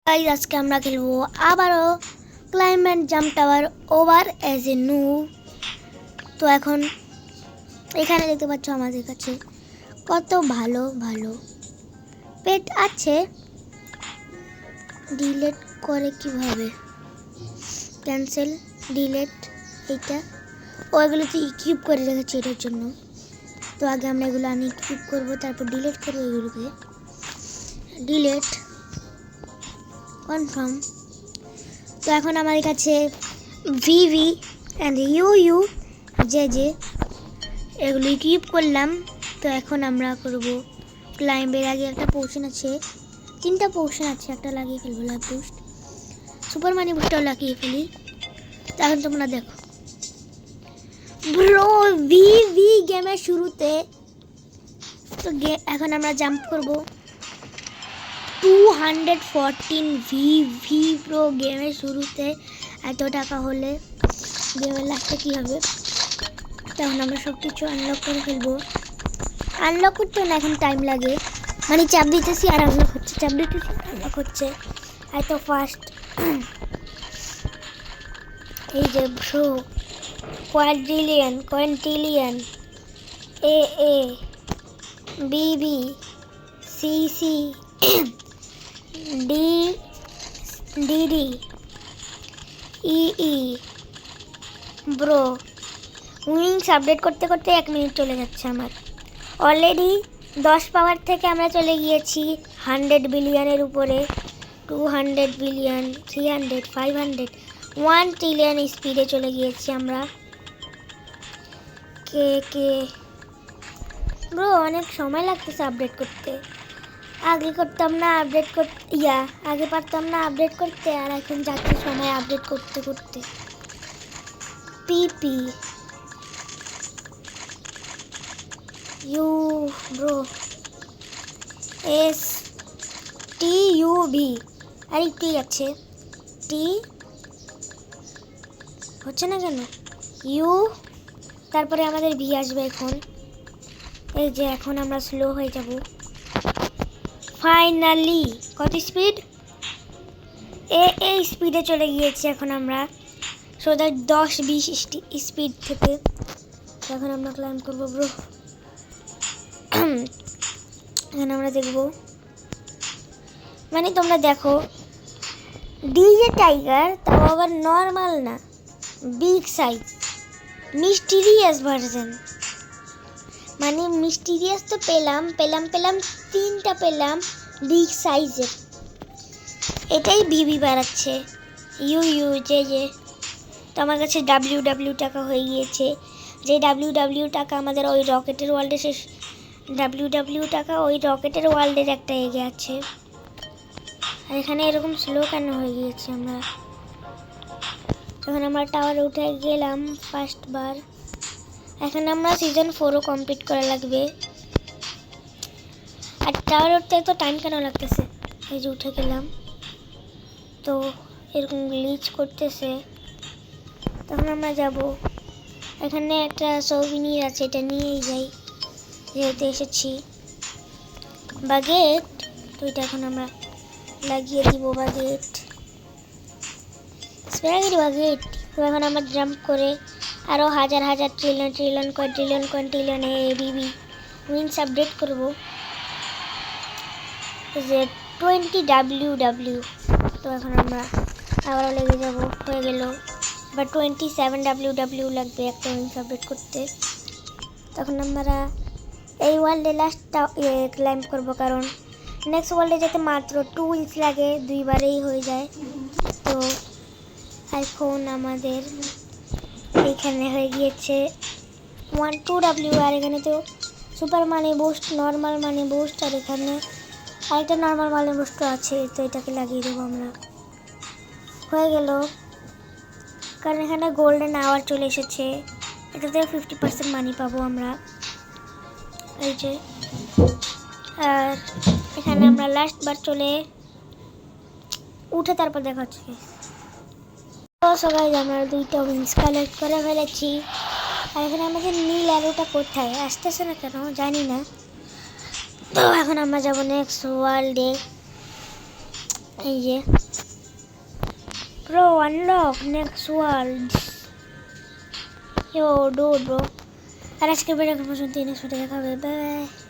Guys আজকে আমরা খেলবো আবারও climb and jump tower over as a noob. তো এখন এখানে দেখতে পাচ্ছ আমাদের কাছে কত ভালো ভালো পেট আছে। ডিলিট করে কিভাবে? ক্যান্সেল, ডিলিট, এইটা ওইগুলো তো ইকুইপ করে রেখেছি এটার জন্য। তো আগে আমরা এগুলো আনইকুইপ করবো, তারপর ডিলিট করবো এগুলোকে। Delete, confirm. তো এখন আমার কাছে ভিভি অ্যান্ড ইউ যে এগুলো ইকুইপ করলাম। তো এখন আমরা করব ক্লাইম্বের আগে একটা পোর্শন আছে, 3টা পোর্শন আছে, একটা লাগিয়ে ফেলবো লাভ বুস্ট, সুপার মানি বুস্টটাও লাগিয়ে ফেলি। তো এখন তোমরা দেখো ব্রো ভিভি গেমের শুরুতে। তো এখন আমরা জাম্প করব 214 ভিভি প্রো গেমের শুরুতে। এত টাকা হলে গেমের লাস্টে কী হবে? তখন আমরা সব কিছু আনলক করে ফেলবো। আনলক করতে না এখন টাইম লাগে, মানে চাপ দিতেছি আর আনলক হচ্ছে, চাপ দিতেছি আনলক হচ্ছে এত ফাস্ট। এই যে শো কোয়ান্টিলিয়ন এ বিবি সিসি ডিডি ই ব্রো উইংস আপডেট করতে করতে 1 মিনিট চলে যাচ্ছে আমার। অলরেডি 10 পাওয়ার থেকে আমরা চলে গিয়েছি 100 বিলিয়নের উপরে। 200 বিলিয়ন, 300, 500, 1 ট্রিলিয়ন স্পিডে চলে গিয়েছি আমরা। কে ব্রো অনেক সময় লাগতেছে আপডেট করতে। আগে করতাম না আপডেট করতে, আগে পারতাম না আপডেট করতে, আর এখন যাচ্ছে সময় আপডেট করতে করতে। পিপি ইউ ব্রো এস টি ইউ ভি, আর টি আছে, টি হচ্ছে না কেন? ইউ, তারপরে আমাদের ভি আসবে এখন। এই যে এখন আমরা স্লো হয়ে যাব ফাইনালি। কত স্পিড? এই স্পিডে চলে গিয়েছি এখন আমরা, সোজা 10-20 স্পিড থেকে। এখন আমরা ক্লাইম্ব করবো ব্রো। এখন আমরা দেখবো, মানে তোমরা দেখো ডিজে টাইগার, তাও আবার নর্মাল না, বিগ সাইজ মিস্টিরিয়াস ভার্সন। মানে মিস্টিরিয়াস তো পেলাম 3টা পেলাম বিগ সাইজের। এটাই ভিভি বাড়াচ্ছে ইউ যে। তো আমার কাছে ডাব্লিউ টাকা হয়ে গিয়েছে। যে ডাব্লিউ টাকা আমাদের ওই রকেটের ওয়ার্ল্ডে শেষ। ডাব্লিউ টাকা ওই রকেটের ওয়ার্ল্ডের একটা এগে আছে। আর এখানে এরকম স্লো কেন হয়ে গিয়েছে? আমরা যখন আমরা টাওয়ারে উঠে গেলাম ফার্স্ট বার, এখন আমরা সিজন 4ও কমপ্লিট করা লাগবে। আর টাওয়ারে উঠতে তো টাইম কেন লাগতেছে? এই যে উঠে গেলাম, তো এরকম গ্লিচ করতেছে। তখন আমরা যাব, এখানে একটা সৌভিনির আছে, এটা নিয়েই যাই যেহেতু এসেছি। বাগেট, তো এটা এখন আমরা লাগিয়ে দিব বাগেট। বাগেট তো এখন আমরা জাম্প করে আরও হাজার ট্রিলিয়ন বিবি উইংস আপডেট করব। যে 20 ডাব্লিউ। তো এখন আমরা আবারও লেগে যাব, হয়ে গেল। বা 27 ডাব্লিউ লাগবে একটা উইংস আপডেট করতে। তখন আমরা এই ওয়ার্ল্ডে লাস্টটা ক্লাইম্ব করব, কারণ নেক্সট ওয়ার্ল্ডে যেতে মাত্র 2 উইংস লাগে, 2বারেই হয়ে যায়। তো এখন আমাদের এখানে হয়ে গিয়েছে 2 ডাব্লিউ, আর এখানে তো সুপার মানি বুস্ট, নর্মাল মানি বুস্ট, আর এখানে আরেকটা নর্মাল মানি বুস্ট আছে। তো এটাকে লাগিয়ে দেবো আমরা। হয়ে গেল, কারণ এখানে গোল্ডেন আওয়ার চলে এসেছে, এটাতে 50% মানি পাবো আমরা। এই যে, আর এখানে আমরা লাস্ট বার চলে উঠে তারপর দেখা হচ্ছে। তো সবাই আমরা 2টা উইংস কালেক্ট করে ফেলেছি। আর এখানে আমাদের নীল অ্যারোটা কোথায় আসতেছে না কেন জানি না। তো এখন আমরা যাব নেক্সট ওয়ার্ল্ডে। এই যে ব্রো আনলক নেক্সট ওয়ার্ল্ড ইয়ো ডুড ব্রো। আর আজকে ভিডিও পর্যন্ত নেক্সট ভিডিও দেখা হবে, বাই বাই।